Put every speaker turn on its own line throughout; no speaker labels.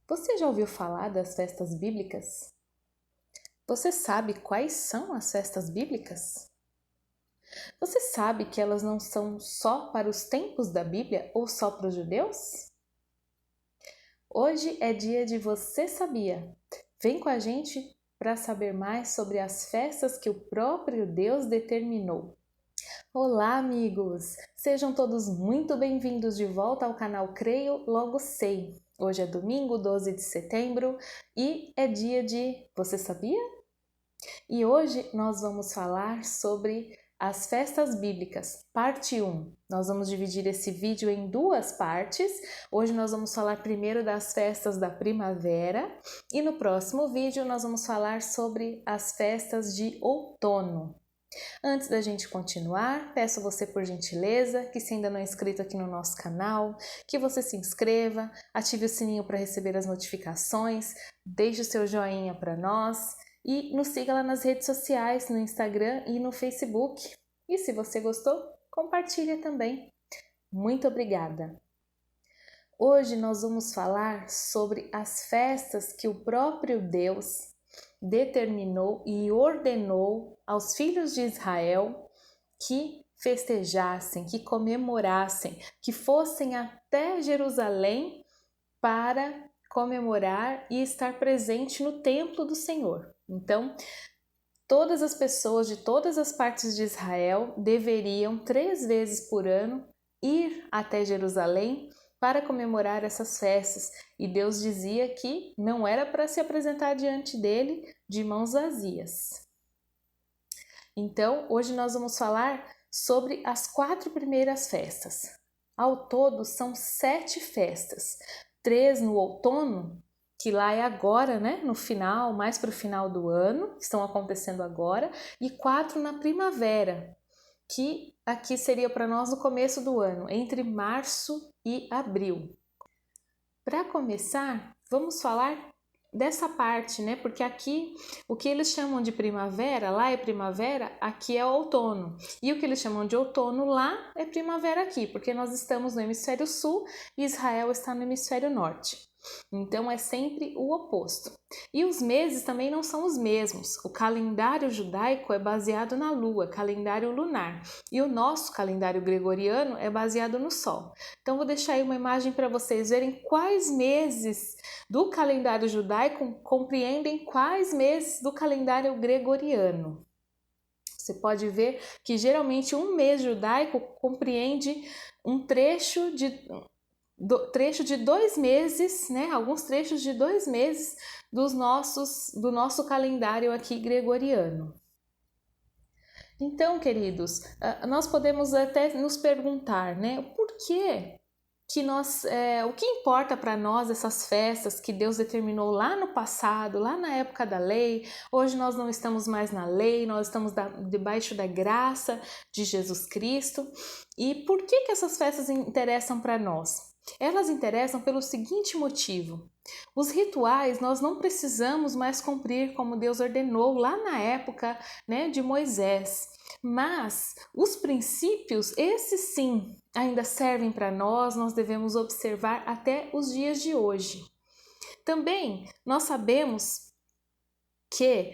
Você já ouviu falar das festas bíblicas? Você sabe quais são as festas bíblicas? Você sabe que elas não são só para os tempos da Bíblia ou só para os judeus? Hoje é dia de Você Sabia? Vem com a gente para saber mais sobre as festas que o próprio Deus determinou. Olá, amigos! Sejam todos muito bem-vindos de volta ao canal Creio Logo Sei. Hoje é domingo, 12 de setembro e é dia de Você Sabia? E hoje nós vamos falar sobre as festas bíblicas, parte 1. Nós vamos dividir esse vídeo em duas partes. Hoje nós vamos falar primeiro das festas da primavera e no próximo vídeo nós vamos falar sobre as festas de outono. Antes da gente continuar, peço você por gentileza que se ainda não é inscrito aqui no nosso canal, que você se inscreva, ative o sininho para receber as notificações, deixe o seu joinha para nós e nos siga lá nas redes sociais, no Instagram e no Facebook. E se você gostou, compartilhe também. Muito obrigada! Hoje nós vamos falar sobre as festas que o próprio Deus determinou e ordenou aos filhos de Israel que festejassem, que comemorassem, que fossem até Jerusalém para comemorar e estar presente no templo do Senhor. Então, todas as pessoas de todas as partes de Israel deveriam 3 vezes por ano ir até Jerusalém para comemorar essas festas. E Deus dizia que não era para se apresentar diante dele de mãos vazias. Então, hoje nós vamos falar sobre as 4 primeiras festas. Ao todo, são 7 festas. 3 no outono, que lá é agora, né? No final, mais para o final do ano, estão acontecendo agora, e 4 na primavera, que aqui seria para nós no começo do ano, entre março e abril. Para começar, vamos falar dessa parte, né? Porque aqui o que eles chamam de primavera, lá é primavera, aqui é outono. E o que eles chamam de outono lá é primavera aqui, porque nós estamos no hemisfério sul e Israel está no hemisfério norte. Então é sempre o oposto. E os meses também não são os mesmos. O calendário judaico é baseado na lua, calendário lunar, e o nosso calendário gregoriano é baseado no sol. Então vou deixar aí uma imagem para vocês verem quais meses do calendário judaico compreendem quais meses do calendário gregoriano. Você pode ver que geralmente um mês judaico compreende um trecho de 2 meses, né? Alguns trechos de 2 meses do nosso calendário aqui gregoriano. Então, queridos, nós podemos até nos perguntar, né? Por que o que importa para nós essas festas que Deus determinou lá no passado, lá na época da lei? Hoje nós não estamos mais na lei, nós estamos debaixo da graça de Jesus Cristo. E por que essas festas interessam para nós? Elas interessam pelo seguinte motivo: os rituais nós não precisamos mais cumprir como Deus ordenou lá na época, né, de Moisés, mas os princípios, esses sim, ainda servem para nós, nós devemos observar até os dias de hoje. Também nós sabemos que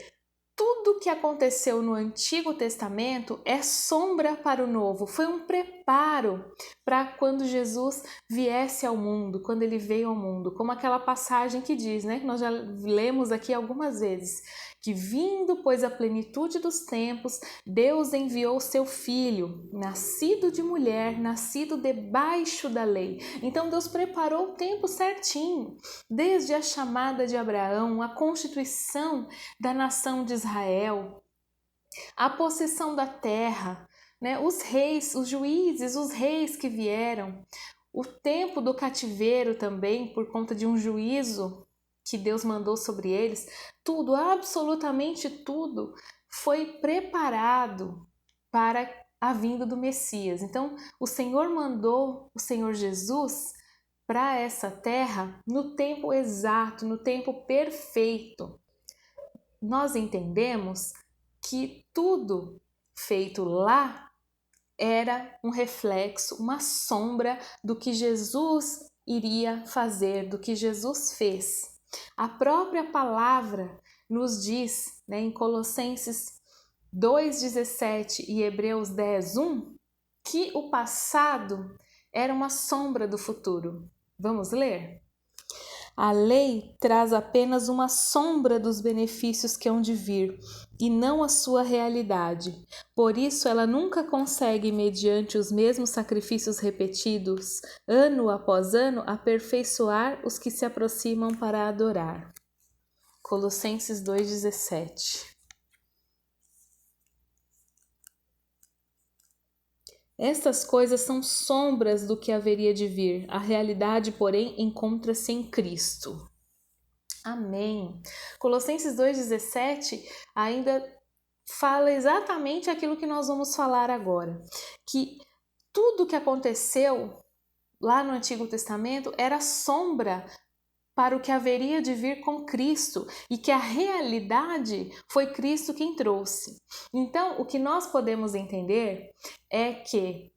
tudo que aconteceu no Antigo Testamento é sombra para o Novo, foi um preparo para quando Jesus viesse ao mundo, quando ele veio ao mundo, como aquela passagem que diz, né, que nós já lemos aqui algumas vezes, que vindo, pois, a plenitude dos tempos, Deus enviou o seu Filho, nascido de mulher, nascido debaixo da lei. Então Deus preparou o tempo certinho, desde a chamada de Abraão, a constituição da nação de Israel, a possessão da terra, né? Os reis, os juízes, os reis que vieram, o tempo do cativeiro também, por conta de um juízo que Deus mandou sobre eles, tudo, absolutamente tudo, foi preparado para a vinda do Messias. Então, o Senhor mandou o Senhor Jesus para essa terra no tempo exato, no tempo perfeito. Nós entendemos que tudo feito lá era um reflexo, uma sombra do que Jesus iria fazer, do que Jesus fez. A própria palavra nos diz, né, em Colossenses 2,17 e Hebreus 10:1, que o passado era uma sombra do futuro. Vamos ler? A lei traz apenas uma sombra dos benefícios que hão de vir, e não a sua realidade. Por isso, ela nunca consegue, mediante os mesmos sacrifícios repetidos, ano após ano, aperfeiçoar os que se aproximam para adorar. Colossenses 2,17. Estas coisas são sombras do que haveria de vir. A realidade, porém, encontra-se em Cristo. Amém. Colossenses 2,17 ainda fala exatamente aquilo que nós vamos falar agora. Que tudo que aconteceu lá no Antigo Testamento era sombra para o que haveria de vir com Cristo, e que a realidade foi Cristo quem trouxe. Então, o que nós podemos entender é que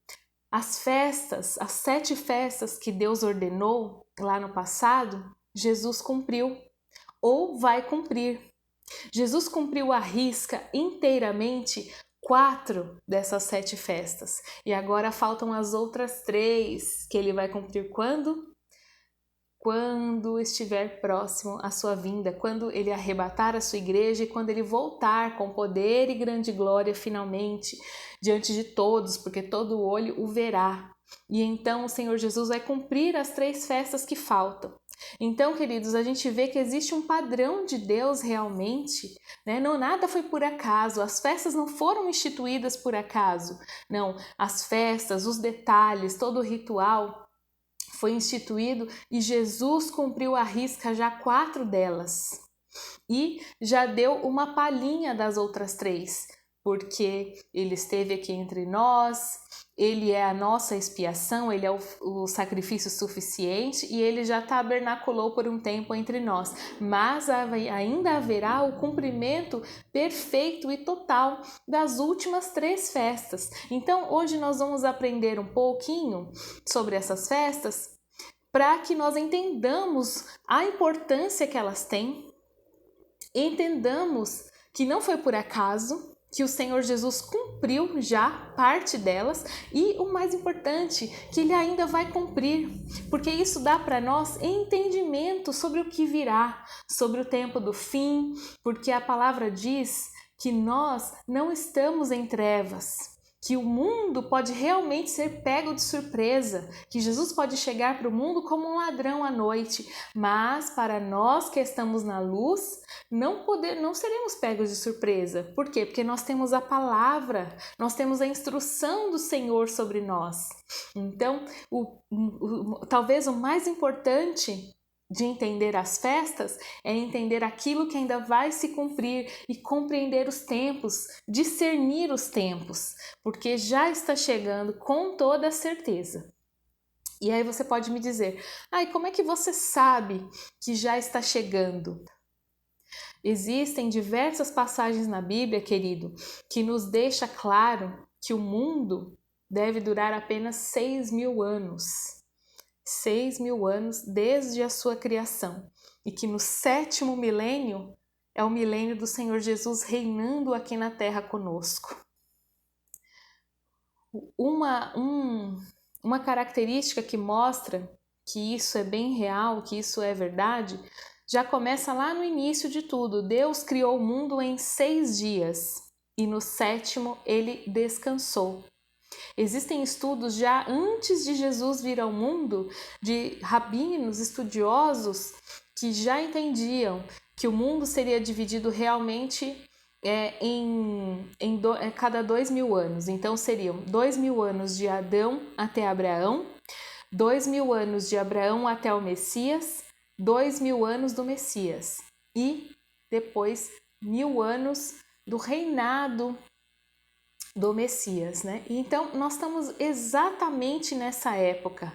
as festas, as 7 festas que Deus ordenou lá no passado, Jesus cumpriu ou vai cumprir. Jesus cumpriu à risca inteiramente 4 dessas 7 festas. E agora faltam as outras 3 que ele vai cumprir quando? Quando estiver próximo à sua vinda, quando ele arrebatar a sua igreja e quando ele voltar com poder e grande glória finalmente diante de todos, porque todo olho o verá. E então o Senhor Jesus vai cumprir as 3 festas que faltam. Então, queridos, a gente vê que existe um padrão de Deus realmente, né? Não, nada foi por acaso, as festas não foram instituídas por acaso. Não, as festas, os detalhes, todo o ritual foi instituído e Jesus cumpriu à risca já 4 delas. E já deu uma palhinha das outras 3, porque ele esteve aqui entre nós, ele é a nossa expiação, ele é o sacrifício suficiente e ele já tabernaculou por um tempo entre nós. Mas ainda haverá o cumprimento perfeito e total das últimas 3 festas. Então, hoje nós vamos aprender um pouquinho sobre essas festas para que nós entendamos a importância que elas têm, entendamos que não foi por acaso, que o Senhor Jesus cumpriu já parte delas e o mais importante, que Ele ainda vai cumprir, porque isso dá para nós entendimento sobre o que virá, sobre o tempo do fim, porque a palavra diz que nós não estamos em trevas, que o mundo pode realmente ser pego de surpresa, que Jesus pode chegar para o mundo como um ladrão à noite, mas para nós que estamos na luz, não seremos pegos de surpresa. Por quê? Porque nós temos a palavra, nós temos a instrução do Senhor sobre nós. Então, talvez o mais importante de entender as festas é entender aquilo que ainda vai se cumprir e compreender os tempos, discernir os tempos, porque já está chegando com toda certeza. E aí você pode me dizer, como é que você sabe que já está chegando? Existem diversas passagens na Bíblia, querido, que nos deixa claro que o mundo deve durar apenas 6.000 anos. 6.000 anos desde a sua criação, e que no 7º milênio é o milênio do Senhor Jesus reinando aqui na terra conosco. Uma característica que mostra que isso é bem real, que isso é verdade, já começa lá no início de tudo. Deus criou o mundo em 6 dias e no 7º ele descansou. Existem estudos já antes de Jesus vir ao mundo, de rabinos, estudiosos, que já entendiam que o mundo seria dividido realmente em cada 2.000 anos. Então seriam 2.000 anos de Adão até Abraão, 2.000 anos de Abraão até o Messias, 2.000 anos do Messias e depois 1.000 anos do reinado do Messias, né? Então, nós estamos exatamente nessa época,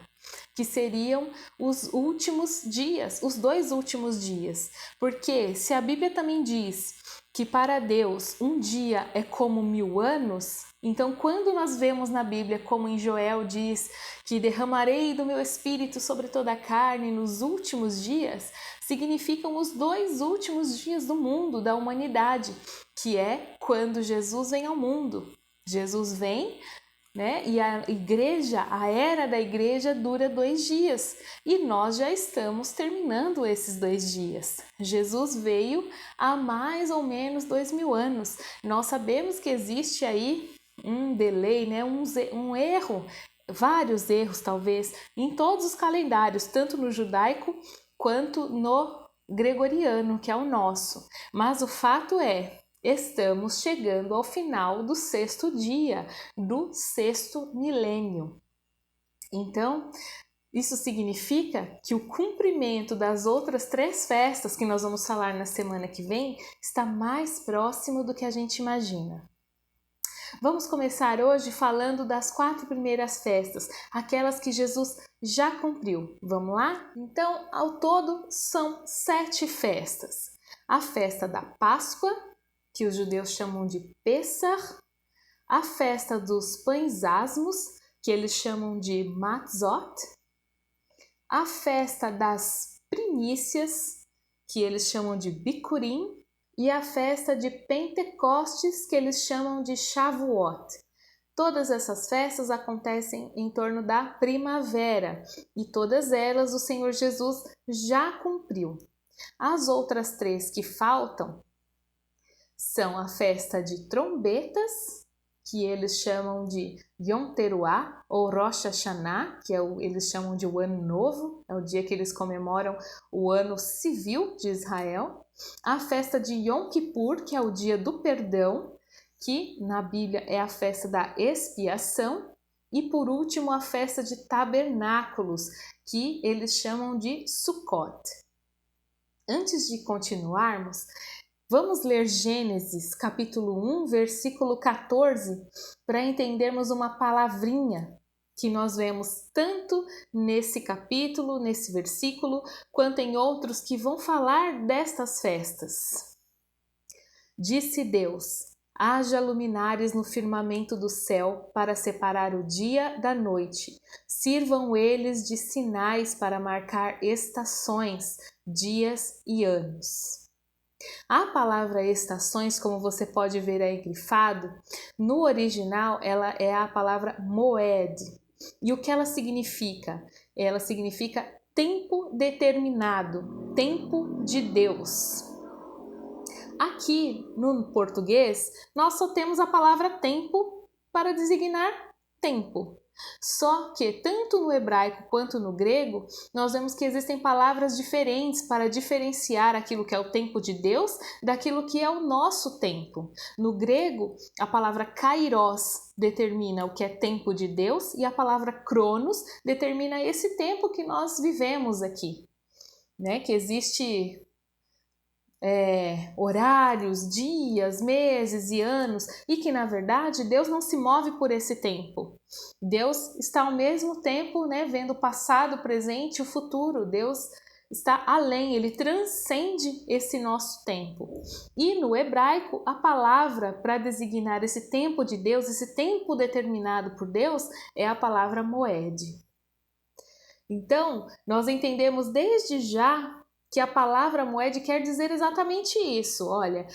que seriam os últimos dias, os 2 últimos dias. Porque se a Bíblia também diz que para Deus um dia é como 1000 anos, então quando nós vemos na Bíblia, como em Joel diz, que derramarei do meu espírito sobre toda a carne nos últimos dias, significam os 2 últimos dias do mundo, da humanidade, que é quando Jesus vem ao mundo. Jesus vem, né? E a igreja, a era da igreja dura 2 dias e nós já estamos terminando esses 2 dias. Jesus veio há mais ou menos 2000 anos. Nós sabemos que existe aí um delay, né? um erro, vários erros talvez, em todos os calendários, tanto no judaico quanto no gregoriano, que é o nosso. Mas o fato é, estamos chegando ao final do 6º dia, do 6º milênio. Então, isso significa que o cumprimento das outras 3 festas que nós vamos falar na semana que vem está mais próximo do que a gente imagina. Vamos começar hoje falando das 4 primeiras festas, aquelas que Jesus já cumpriu. Vamos lá? Então, ao todo, são 7 festas. A festa da Páscoa, que os judeus chamam de Pessach, a festa dos pães asmos, que eles chamam de Matzot, a festa das primícias, que eles chamam de Bikurim, e a festa de Pentecostes, que eles chamam de Shavuot. Todas essas festas acontecem em torno da primavera, e todas elas o Senhor Jesus já cumpriu. As outras 3 que faltam são a festa de trombetas, que eles chamam de Yom Teruah ou Rosh Hashanah, que eles chamam de o Ano Novo, é o dia que eles comemoram o ano civil de Israel. A festa de Yom Kippur, que é o dia do perdão, que na Bíblia é a festa da expiação. E por último, a festa de tabernáculos, que eles chamam de Sukkot. Antes de continuarmos, vamos ler Gênesis, capítulo 1, versículo 14, para entendermos uma palavrinha que nós vemos tanto nesse capítulo, nesse versículo, quanto em outros que vão falar destas festas. Disse Deus: haja luminares no firmamento do céu para separar o dia da noite. Sirvam eles de sinais para marcar estações, dias e anos. A palavra estações, como você pode ver aí grifado, no original ela é a palavra moed. E o que ela significa? Ela significa tempo determinado, tempo de Deus. Aqui no português, nós só temos a palavra tempo para designar tempo. Só que tanto no hebraico quanto no grego, nós vemos que existem palavras diferentes para diferenciar aquilo que é o tempo de Deus daquilo que é o nosso tempo. No grego, a palavra kairos determina o que é tempo de Deus e a palavra cronos determina esse tempo que nós vivemos aqui, né? Que existe horários, dias, meses e anos, e que na verdade Deus não se move por esse tempo. Deus está ao mesmo tempo, né, vendo o passado, o presente e o futuro. Deus está além, ele transcende esse nosso tempo. E no hebraico, a palavra para designar esse tempo de Deus, esse tempo determinado por Deus, é a palavra moed. Então, nós entendemos desde já que a palavra moed quer dizer exatamente isso. Olha,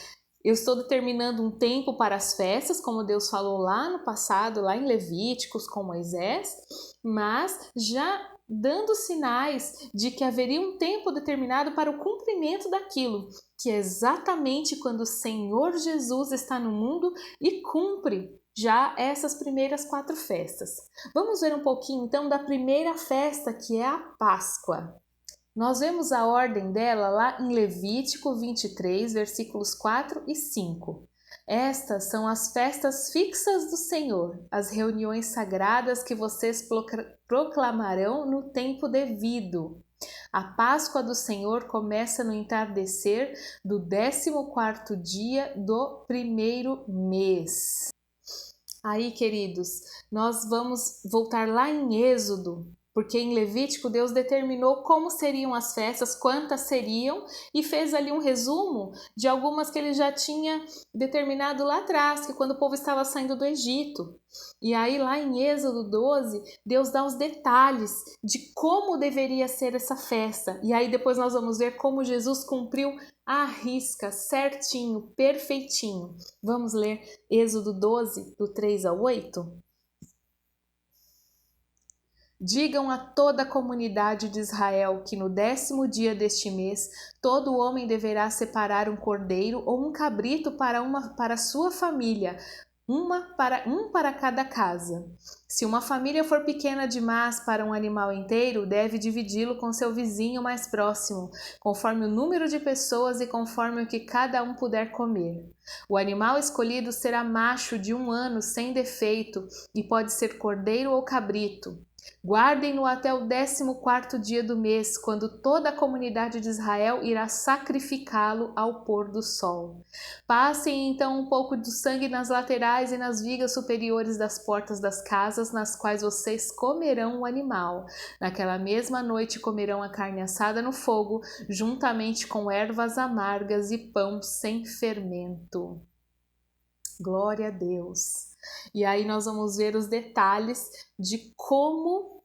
eu estou determinando um tempo para as festas, como Deus falou lá no passado, lá em Levíticos com Moisés, mas já dando sinais de que haveria um tempo determinado para o cumprimento daquilo, que é exatamente quando o Senhor Jesus está no mundo e cumpre já essas primeiras 4 festas. Vamos ver um pouquinho então da primeira festa, que é a Páscoa. Nós vemos a ordem dela lá em Levítico 23, versículos 4 e 5. Estas são as festas fixas do Senhor, as reuniões sagradas que vocês proclamarão no tempo devido. A Páscoa do Senhor começa no entardecer do 14º dia do 1º mês. Aí, queridos, nós vamos voltar lá em Êxodo, Porque em Levítico Deus determinou como seriam as festas, quantas seriam, e fez ali um resumo de algumas que ele já tinha determinado lá atrás, que quando o povo estava saindo do Egito. E aí lá em Êxodo 12, Deus dá os detalhes de como deveria ser essa festa. E aí depois nós vamos ver como Jesus cumpriu à risca, certinho, perfeitinho. Vamos ler Êxodo 12, do 3 ao 8? Digam a toda a comunidade de Israel que no 10º dia deste mês todo homem deverá separar um cordeiro ou um cabrito para sua família, um para cada casa. Se uma família for pequena demais para um animal inteiro, deve dividi-lo com seu vizinho mais próximo, conforme o número de pessoas e conforme o que cada um puder comer. O animal escolhido será macho de 1 ano sem defeito e pode ser cordeiro ou cabrito. Guardem-no até o 14º dia do mês, quando toda a comunidade de Israel irá sacrificá-lo ao pôr do sol. Passem então um pouco do sangue nas laterais e nas vigas superiores das portas das casas nas quais vocês comerão o animal. Naquela mesma noite comerão a carne assada no fogo, juntamente com ervas amargas e pão sem fermento. Glória a Deus! E aí nós vamos ver os detalhes de como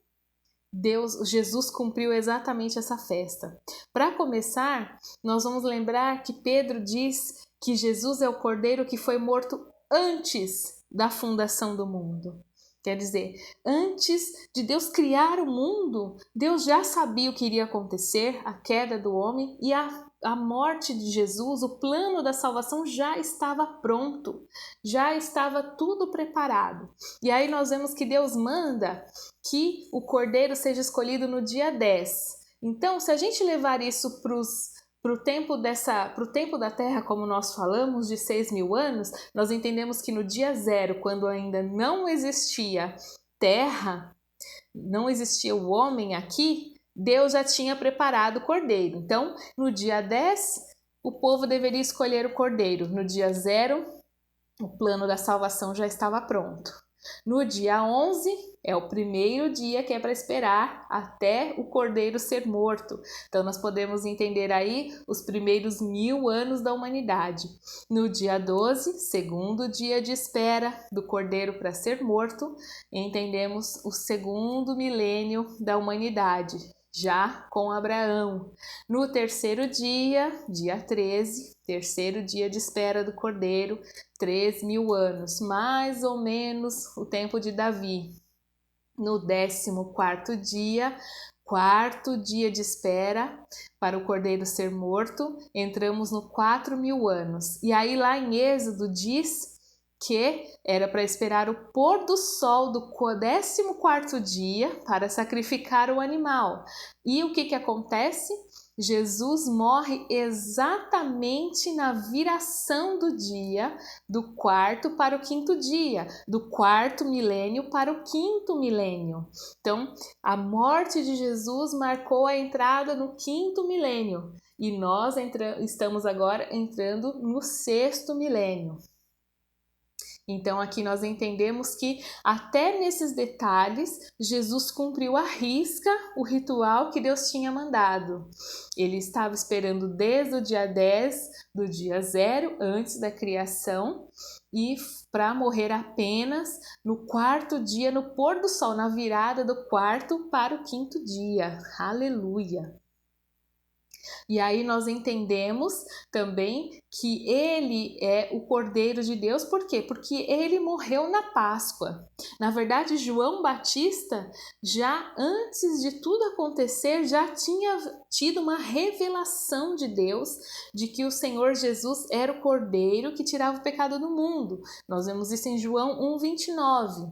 Jesus cumpriu exatamente essa festa. Para começar, nós vamos lembrar que Pedro diz que Jesus é o cordeiro que foi morto antes da fundação do mundo. Quer dizer, antes de Deus criar o mundo, Deus já sabia o que iria acontecer, a queda do homem e a morte de Jesus, o plano da salvação já estava pronto, já estava tudo preparado. E aí nós vemos que Deus manda que o cordeiro seja escolhido no dia 10. Então, se a gente levar isso para o tempo da Terra, como nós falamos, de 6.000 anos, nós entendemos que no dia 0, quando ainda não existia terra, não existia o homem aqui, Deus já tinha preparado o cordeiro. Então, no dia 10, o povo deveria escolher o cordeiro. No dia 0, o plano da salvação já estava pronto. No dia 11, é o primeiro dia que é para esperar até o cordeiro ser morto. Então, nós podemos entender aí os primeiros 1.000 anos da humanidade. No dia 12, segundo dia de espera do cordeiro para ser morto, entendemos o segundo milênio da humanidade, já com Abraão. No terceiro dia, dia 13, terceiro dia de espera do cordeiro, 3.000 anos, mais ou menos o tempo de Davi. No 14º dia, quarto dia de espera para o cordeiro ser morto, entramos no 4.000 anos. E aí lá em Êxodo diz que era para esperar o pôr do sol do 14º dia para sacrificar o animal. E o que acontece? Jesus morre exatamente na viração do dia, do 4º para o 5º dia, do 4º milênio para o 5º milênio. Então, a morte de Jesus marcou a entrada no 5º milênio e nós estamos agora entrando no 6º milênio. Então, aqui nós entendemos que até nesses detalhes, Jesus cumpriu à risca o ritual que Deus tinha mandado. Ele estava esperando desde o dia 10 do dia 0, antes da criação, e para morrer apenas no 4º dia, no pôr do sol, na virada do 4º para o 5º dia. Aleluia! E aí nós entendemos também que ele é o Cordeiro de Deus, por quê? Porque ele morreu na Páscoa. Na verdade, João Batista, já antes de tudo acontecer, já tinha tido uma revelação de Deus de que o Senhor Jesus era o Cordeiro que tirava o pecado do mundo. Nós vemos isso em João 1,29.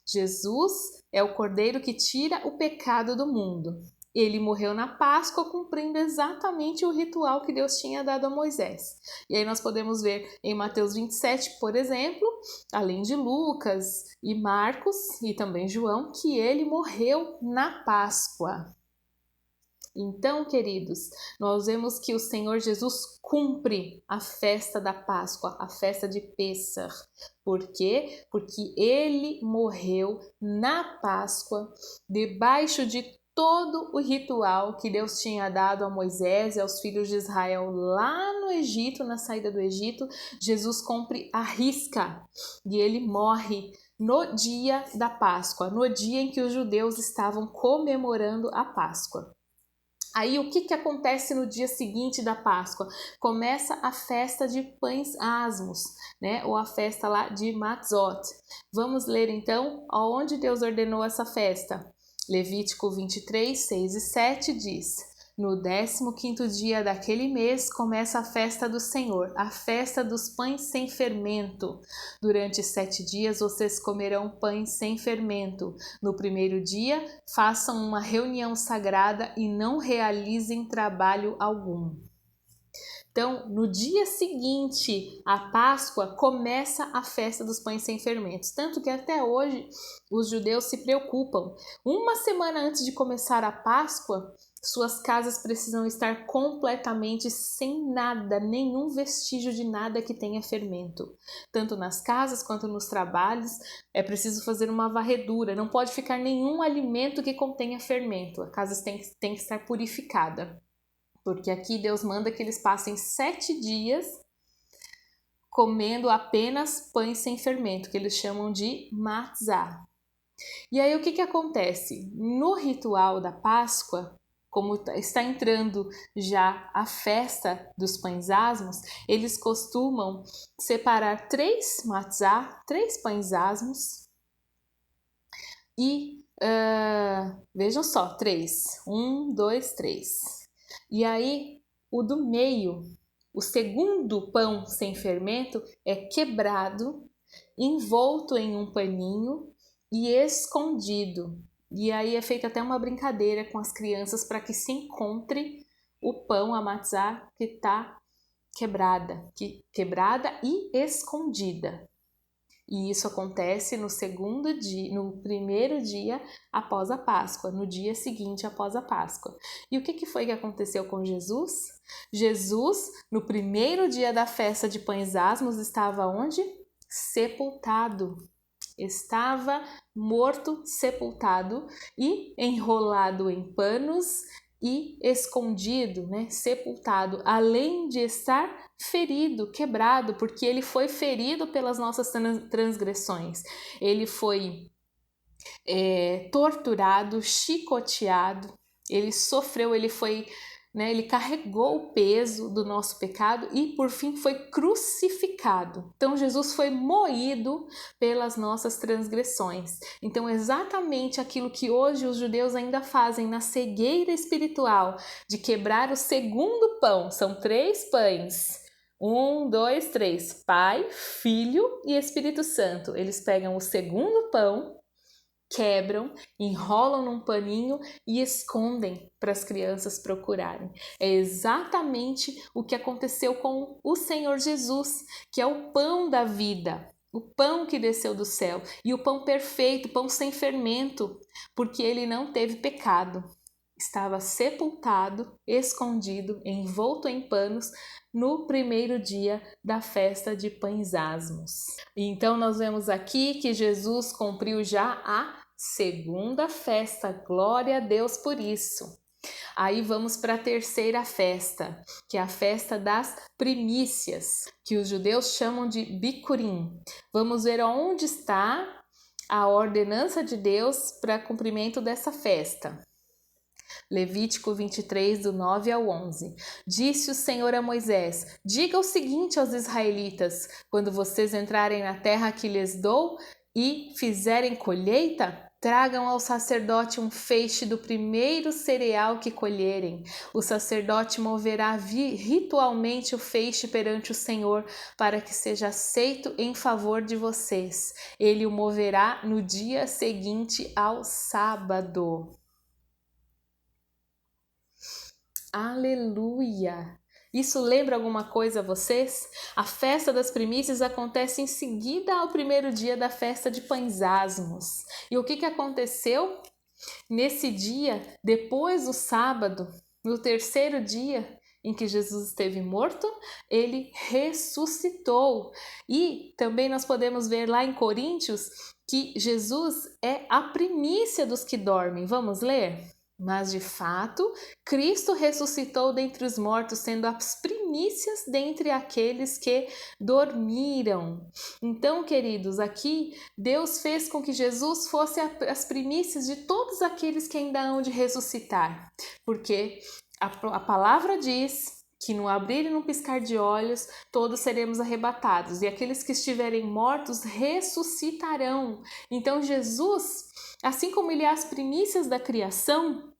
Jesus é o Cordeiro que tira o pecado do mundo. Ele morreu na Páscoa, cumprindo exatamente o ritual que Deus tinha dado a Moisés. E aí nós podemos ver em Mateus 27, por exemplo, além de Lucas e Marcos e também João, que ele morreu na Páscoa. Então, queridos, nós vemos que o Senhor Jesus cumpre a festa da Páscoa, a festa de Pêssar. Por quê? Porque ele morreu na Páscoa, debaixo de todo o ritual que Deus tinha dado a Moisés e aos filhos de Israel lá no Egito, na saída do Egito. Jesus cumpre a risca e ele morre no dia da Páscoa, no dia em que os judeus estavam comemorando a Páscoa. Aí o que acontece no dia seguinte da Páscoa? Começa a festa de pães asmos, né? Ou a festa lá de Matzot. Vamos ler então aonde Deus ordenou essa festa. Levítico 23, 6 e 7 diz: no 15º dia daquele mês começa a festa do Senhor, a festa dos pães sem fermento. Durante 7 dias vocês comerão pães sem fermento. No primeiro dia, façam uma reunião sagrada e não realizem trabalho algum. Então, no dia seguinte à Páscoa, começa a festa dos pães sem fermentos. Tanto que até hoje os judeus se preocupam. Uma semana antes de começar a Páscoa, suas casas precisam estar completamente sem nada, nenhum vestígio de nada que tenha fermento. Tanto nas casas quanto nos trabalhos, é preciso fazer uma varredura. Não pode ficar nenhum alimento que contenha fermento. A casa tem que estar purificada. Porque aqui Deus manda que eles passem 7 dias comendo apenas pães sem fermento, que eles chamam de matzah. E aí o que acontece? No ritual da Páscoa, como está entrando já a festa dos pães asmos, eles costumam separar 3 matzah, 3 pães asmos e, vejam só, 3. 1, 2, 3. E aí, o do meio, o segundo pão sem fermento, é quebrado, envolto em um paninho e escondido. E aí é feita até uma brincadeira com as crianças para que se encontre o pão, a matzah, que está quebrada e escondida. E isso acontece no segundo dia, no primeiro dia após a Páscoa, no dia seguinte após a Páscoa. E o que foi que aconteceu com Jesus? Jesus, no primeiro dia da festa de pães asmos, estava onde? Sepultado. Estava morto, sepultado e enrolado em panos e escondido, né? Sepultado, além de estar ferido, quebrado, porque ele foi ferido pelas nossas transgressões. Ele foi torturado, chicoteado, ele sofreu, ele foi, né, ele carregou o peso do nosso pecado e por fim foi crucificado. Então Jesus foi moído pelas nossas transgressões. Então exatamente aquilo que hoje os judeus ainda fazem na cegueira espiritual de quebrar o segundo pão, são 3 pães. 1, 2, 3, Pai, Filho e Espírito Santo. Eles pegam o segundo pão, quebram, enrolam num paninho e escondem para as crianças procurarem. É exatamente o que aconteceu com o Senhor Jesus, que é o pão da vida, o pão que desceu do céu e o pão perfeito, pão sem fermento, porque ele não teve pecado. Estava sepultado, escondido, envolto em panos no primeiro dia da festa de pães asmos. Então nós vemos aqui que Jesus cumpriu já a segunda festa, glória a Deus por isso. Aí vamos para a terceira festa, que é a festa das primícias, que os judeus chamam de Bikurim. Vamos ver onde está a ordenança de Deus para cumprimento dessa festa. Levítico 23, do 9 ao 11. Disse o Senhor a Moisés: diga o seguinte aos israelitas: quando vocês entrarem na terra que lhes dou e fizerem colheita, tragam ao sacerdote um feixe do primeiro cereal que colherem. O sacerdote moverá ritualmente o feixe perante o Senhor, para que seja aceito em favor de vocês. Ele o moverá no dia seguinte ao sábado. Aleluia! Isso lembra alguma coisa a vocês? A festa das primícias acontece em seguida ao primeiro dia da festa de pães asmos. E o que aconteceu? Nesse dia, depois do sábado, No terceiro dia em que Jesus esteve morto, ele ressuscitou. E também nós podemos ver lá em Coríntios que Jesus é a primícia dos que dormem. Vamos ler? Mas de fato, Cristo ressuscitou dentre os mortos, sendo as primícias dentre aqueles que dormiram. Então, queridos, aqui Deus fez com que Jesus fosse as primícias de todos aqueles que ainda hão de ressuscitar. Porque a palavra diz que no abrir e no piscar de olhos todos seremos arrebatados, e aqueles que estiverem mortos ressuscitarão. Então Jesus, assim como ele é as primícias da criação,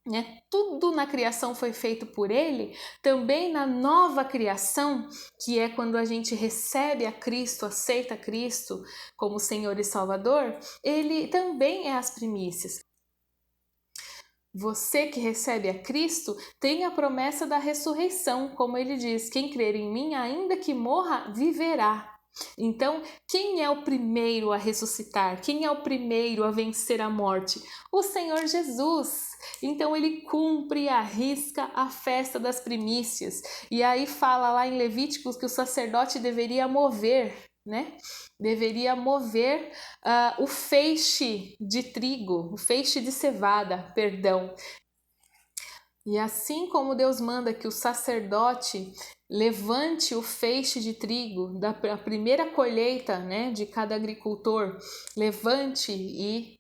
né? Tudo na criação foi feito por ele, também na nova criação, que é quando a gente recebe a Cristo, aceita Cristo como Senhor e Salvador, ele também é as primícias. Você que recebe a Cristo tem a promessa da ressurreição, como ele diz: quem crer em mim, ainda que morra, viverá. Então, quem é o primeiro a ressuscitar? Quem é o primeiro a vencer a morte? O Senhor Jesus. Então, ele cumpre e arrisca a festa das primícias. E aí fala lá em Levíticos que o sacerdote deveria mover, né? Deveria mover o feixe de trigo, o feixe de cevada, perdão. E assim como Deus manda que o sacerdote levante o feixe de trigo da primeira colheita, né, de cada agricultor, levante e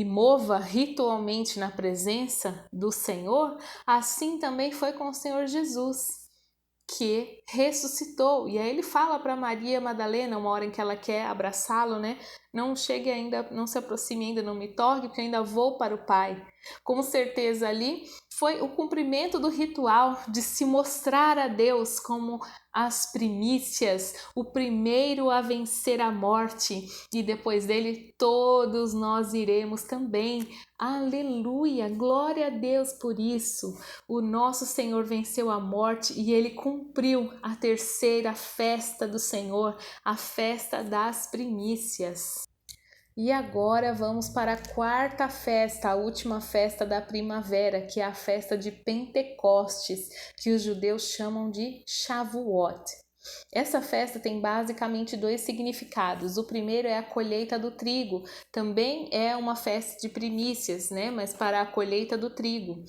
mova ritualmente na presença do Senhor, assim também foi com o Senhor Jesus, que ressuscitou. E aí ele fala para Maria Madalena, uma hora em que ela quer abraçá-lo, né? Não chegue ainda, não se aproxime ainda, não me toque, porque ainda vou para o Pai. Com certeza ali foi o cumprimento do ritual de se mostrar a Deus como as primícias, o primeiro a vencer a morte, e depois dele todos nós iremos também. Aleluia, glória a Deus por isso. O nosso Senhor venceu a morte e ele cumpriu a terceira festa do Senhor, a festa das primícias. E agora vamos para a quarta festa, a última festa da primavera, que é a festa de Pentecostes, que os judeus chamam de Shavuot. Essa festa tem basicamente dois significados. O primeiro é a colheita do trigo. Também é uma festa de primícias, né? Mas para a colheita do trigo.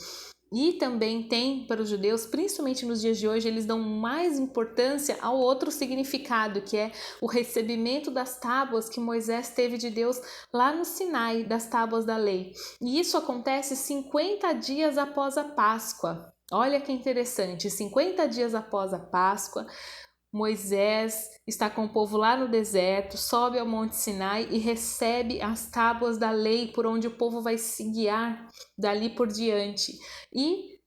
E também tem para os judeus, principalmente nos dias de hoje, eles dão mais importância ao outro significado, que é o recebimento das tábuas que Moisés teve de Deus lá no Sinai, das tábuas da lei. E isso acontece 50 dias após a Páscoa. Olha que interessante, 50 dias após a Páscoa, Moisés está com o povo lá no deserto, sobe ao Monte Sinai e recebe as tábuas da lei por onde o povo vai se guiar dali por diante. E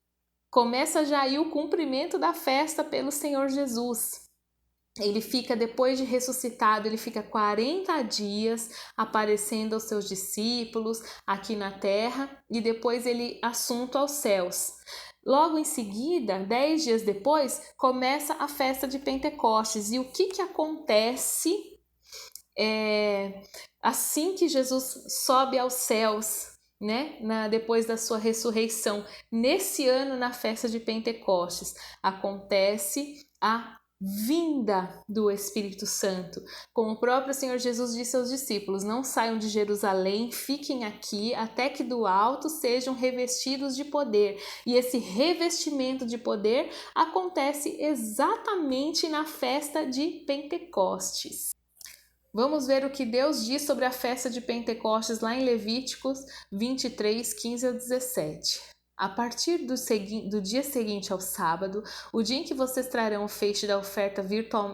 começa já aí o cumprimento da festa pelo Senhor Jesus. Ele fica, depois de ressuscitado, ele fica 40 dias aparecendo aos seus discípulos aqui na terra e depois ele assunto aos céus. Logo em seguida, 10 dias depois, começa a festa de Pentecostes. E o que acontece assim que Jesus sobe aos céus, né? Depois da sua ressurreição? Nesse ano, na festa de Pentecostes, acontece a vinda do Espírito Santo. Como o próprio Senhor Jesus disse aos discípulos: não saiam de Jerusalém, fiquem aqui até que do alto sejam revestidos de poder. E esse revestimento de poder acontece exatamente na festa de Pentecostes. Vamos ver o que Deus diz sobre a festa de Pentecostes lá em Levíticos 23, 15 a 17. A partir do dia seguinte ao sábado, o dia em que vocês trarão o feixe da oferta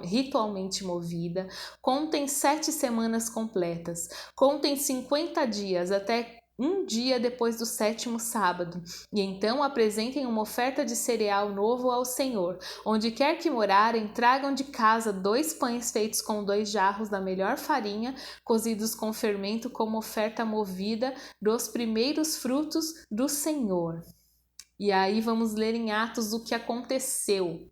ritualmente movida, contem 7 semanas completas. Contem 50 dias até um dia depois do 7º sábado, e então apresentem uma oferta de cereal novo ao Senhor. Onde quer que morarem, tragam de casa 2 pães feitos com 2 jarros da melhor farinha, cozidos com fermento, como oferta movida dos primeiros frutos do Senhor. E aí vamos ler em Atos o que aconteceu.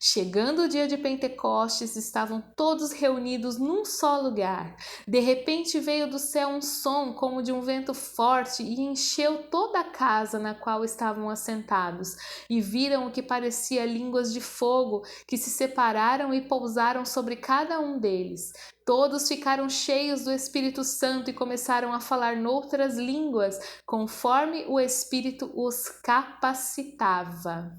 Chegando o dia de Pentecostes, estavam todos reunidos num só lugar. De repente veio do céu um som como de um vento forte e encheu toda a casa na qual estavam assentados. E viram o que parecia línguas de fogo que se separaram e pousaram sobre cada um deles. Todos ficaram cheios do Espírito Santo e começaram a falar noutras línguas, conforme o Espírito os capacitava.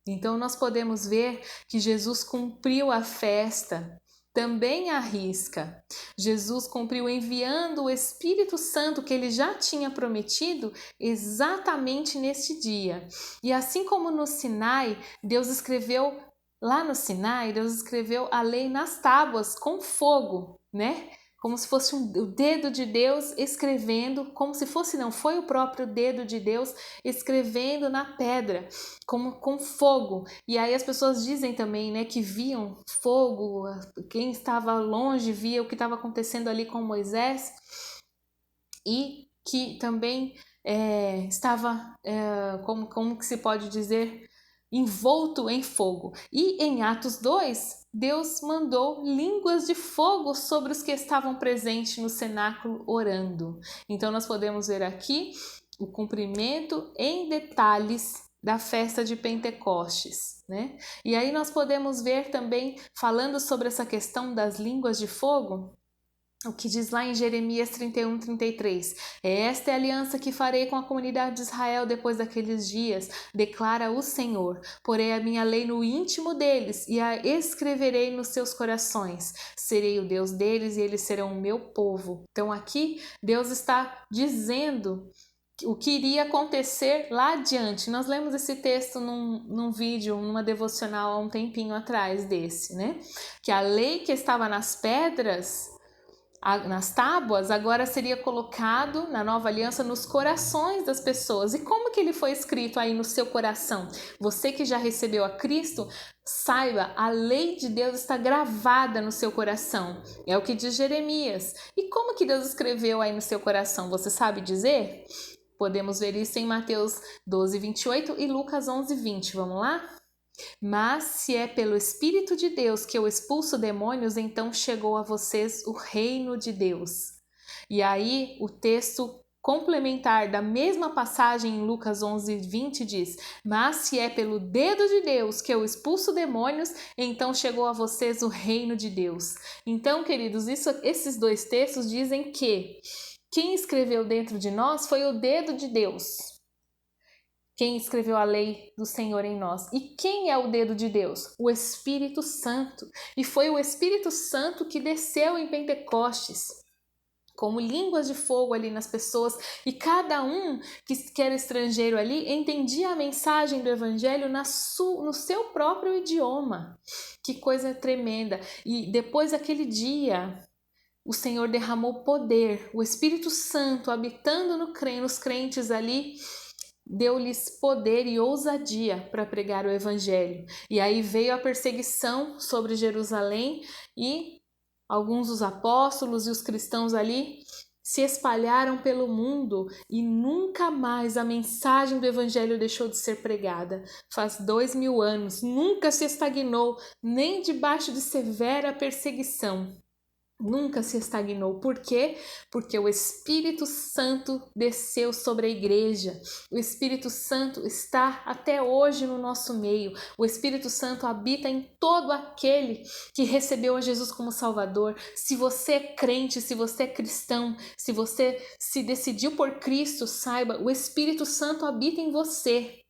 Então nós podemos ver que Jesus cumpriu a festa, também à risca. Jesus cumpriu enviando o Espírito Santo que ele já tinha prometido exatamente neste dia. E assim como no Sinai, lá no Sinai, Deus escreveu a lei nas tábuas com fogo, né? Como se fosse o dedo de Deus escrevendo, como se fosse, não, foi o próprio dedo de Deus escrevendo na pedra, como com fogo. E aí as pessoas dizem também, né, que viam fogo, quem estava longe via o que estava acontecendo ali com Moisés e que também estava, como que se pode dizer, envolto em fogo. E em Atos 2, Deus mandou línguas de fogo sobre os que estavam presentes no cenáculo orando. Então nós podemos ver aqui o cumprimento em detalhes da festa de Pentecostes, né? E aí nós podemos ver também, falando sobre essa questão das línguas de fogo, o que diz lá em Jeremias 31:33. Esta é a aliança que farei com a comunidade de Israel depois daqueles dias, declara o Senhor. Porei a minha lei no íntimo deles e a escreverei nos seus corações. Serei o Deus deles e eles serão o meu povo. Então aqui Deus está dizendo o que iria acontecer lá adiante. Nós lemos esse texto num vídeo, numa devocional há um tempinho atrás desse, né? Que a lei que estava nas pedras, nas tábuas, agora seria colocado na nova aliança nos corações das pessoas. E como que ele foi escrito aí no seu coração? Você que já recebeu a Cristo, saiba, a lei de Deus está gravada no seu coração. É o que diz Jeremias. E como que Deus escreveu aí no seu coração? Você sabe dizer? Podemos ver isso em Mateus 12:28 e Lucas 11:20. Vamos lá? Mas se é pelo Espírito de Deus que eu expulso demônios, então chegou a vocês o reino de Deus. E aí o texto complementar da mesma passagem em Lucas 11:20 diz: mas se é pelo dedo de Deus que eu expulso demônios, então chegou a vocês o reino de Deus. Então, queridos, esses dois textos dizem que quem escreveu dentro de nós foi o dedo de Deus. Quem escreveu a lei do Senhor em nós. E quem é o dedo de Deus? O Espírito Santo. E foi o Espírito Santo que desceu em Pentecostes, como línguas de fogo ali nas pessoas. E cada um que era estrangeiro ali entendia a mensagem do Evangelho no seu próprio idioma. Que coisa tremenda. E depois daquele dia, o Senhor derramou poder. O Espírito Santo habitando nos crentes ali, deu-lhes poder e ousadia para pregar o Evangelho. E aí veio a perseguição sobre Jerusalém e alguns dos apóstolos e os cristãos ali se espalharam pelo mundo e nunca mais a mensagem do Evangelho deixou de ser pregada. Faz 2000 anos, nunca se estagnou, nem debaixo de severa perseguição. Nunca se estagnou. Por quê? Porque o Espírito Santo desceu sobre a igreja. O Espírito Santo está até hoje no nosso meio. O Espírito Santo habita em todo aquele que recebeu a Jesus como Salvador. Se você é crente, se você é cristão, se você se decidiu por Cristo, saiba, o Espírito Santo habita em você.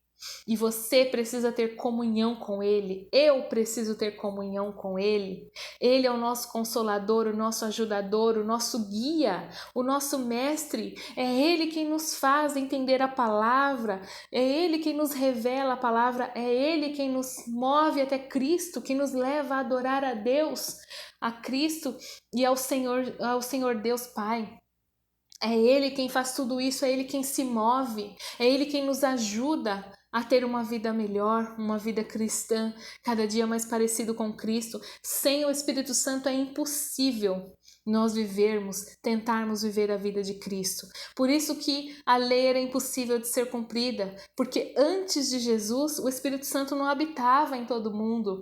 E você precisa ter comunhão com Ele. Eu preciso ter comunhão com Ele. Ele é o nosso consolador, o nosso ajudador, o nosso guia, o nosso mestre. É Ele quem nos faz entender a palavra. É Ele quem nos revela a palavra. É Ele quem nos move até Cristo, que nos leva a adorar a Deus, a Cristo e ao Senhor Deus Pai. É Ele quem faz tudo isso, é Ele quem se move, é Ele quem nos ajuda a ter uma vida melhor, uma vida cristã, cada dia mais parecido com Cristo. Sem o Espírito Santo é impossível. nós tentarmos viver a vida de Cristo. Por isso que a lei era impossível de ser cumprida, porque antes de Jesus, o Espírito Santo não habitava em todo mundo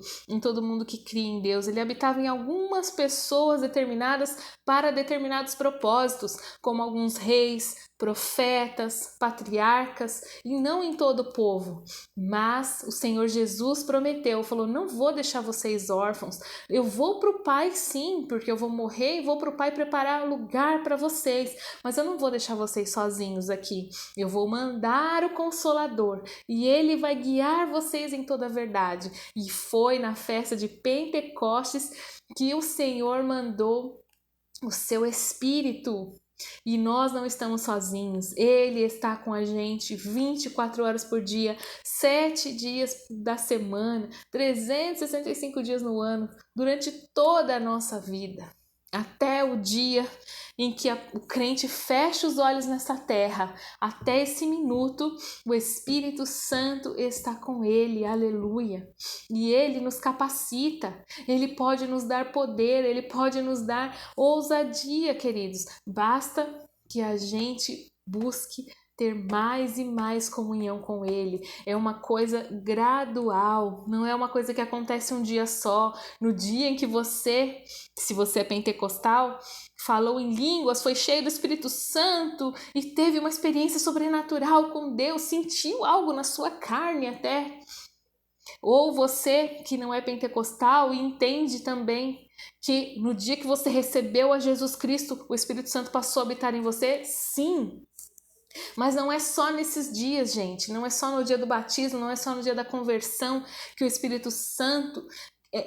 que cria em Deus. Ele habitava em algumas pessoas determinadas para determinados propósitos, como alguns reis, profetas, patriarcas, e não em todo o povo. Mas o Senhor Jesus prometeu, falou: não vou deixar vocês órfãos, eu vou para o Pai sim, porque eu vou morrer e vou para o Pai preparar lugar para vocês, mas eu não vou deixar vocês sozinhos aqui, eu vou mandar o Consolador e ele vai guiar vocês em toda a verdade. E foi na festa de Pentecostes que o Senhor mandou o seu Espírito. E nós não estamos sozinhos, Ele está com a gente 24 horas por dia, 7 dias da semana, 365 dias no ano, durante toda a nossa vida, até o dia em que o crente fecha os olhos nessa terra. Até esse minuto, o Espírito Santo está com ele, aleluia. E ele nos capacita, ele pode nos dar poder, ele pode nos dar ousadia, queridos. Basta que a gente busque ter mais e mais comunhão com Ele. É uma coisa gradual, não é uma coisa que acontece um dia só. No dia em que você, se você é pentecostal, falou em línguas, foi cheio do Espírito Santo e teve uma experiência sobrenatural com Deus, sentiu algo na sua carne até. Ou você que não é pentecostal e entende também que no dia que você recebeu a Jesus Cristo, o Espírito Santo passou a habitar em você? Sim. Mas não é só nesses dias, gente, não é só no dia do batismo, não é só no dia da conversão que o Espírito Santo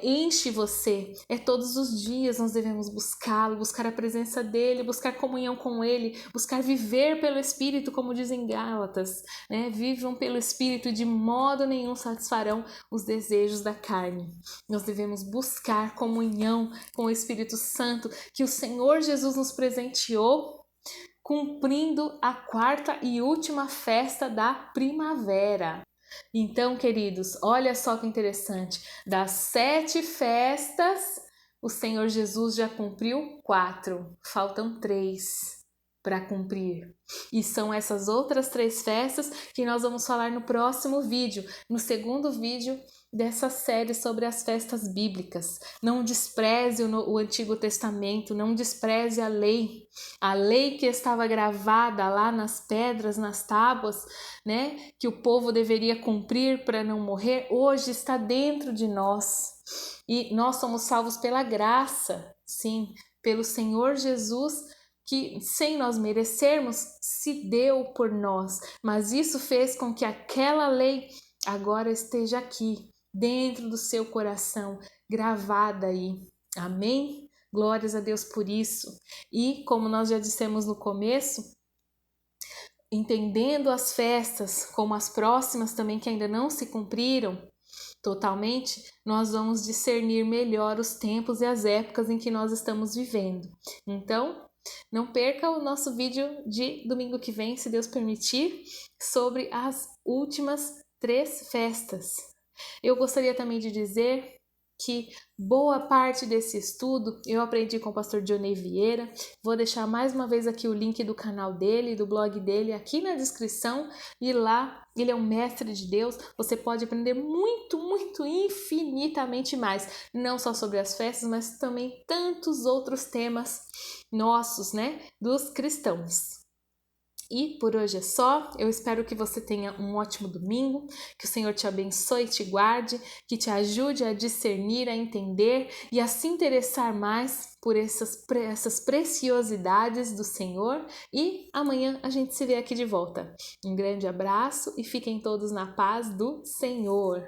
enche você. É todos os dias nós devemos buscá-lo, buscar a presença dele, buscar comunhão com ele, buscar viver pelo Espírito, como dizem Gálatas, né? Vivam pelo Espírito e de modo nenhum satisfarão os desejos da carne. Nós devemos buscar comunhão com o Espírito Santo que o Senhor Jesus nos presenteou, cumprindo a 4ª e última festa da primavera. Então, queridos, olha só que interessante. Das 7 festas, o Senhor Jesus já cumpriu 4. Faltam 3 para cumprir. E são essas outras 3 festas que nós vamos falar no próximo vídeo, no segundo vídeo dessa série sobre as festas bíblicas. Não despreze o Antigo Testamento, não despreze a lei que estava gravada lá nas pedras, nas tábuas, né, que o povo deveria cumprir para não morrer, hoje está dentro de nós. E nós somos salvos pela graça, sim, pelo Senhor Jesus, que sem nós merecermos se deu por nós, mas isso fez com que aquela lei agora esteja aqui, dentro do seu coração, gravada aí. Amém? Glórias a Deus por isso. E como nós já dissemos no começo, entendendo as festas como as próximas também que ainda não se cumpriram totalmente, nós vamos discernir melhor os tempos e as épocas em que nós estamos vivendo. Então, não perca o nosso vídeo de domingo que vem, se Deus permitir, sobre as últimas 3 festas. Eu gostaria também de dizer que boa parte desse estudo eu aprendi com o pastor Dionei Vieira. Vou deixar mais uma vez aqui o link do canal dele, do blog dele, aqui na descrição. E lá, ele é um mestre de Deus. Você pode aprender muito, muito, infinitamente mais. Não só sobre as festas, mas também tantos outros temas nossos, né? Dos cristãos. E por hoje é só, eu espero que você tenha um ótimo domingo, que o Senhor te abençoe e te guarde, que te ajude a discernir, a entender e a se interessar mais por essas preciosidades do Senhor. E amanhã a gente se vê aqui de volta. Um grande abraço e fiquem todos na paz do Senhor.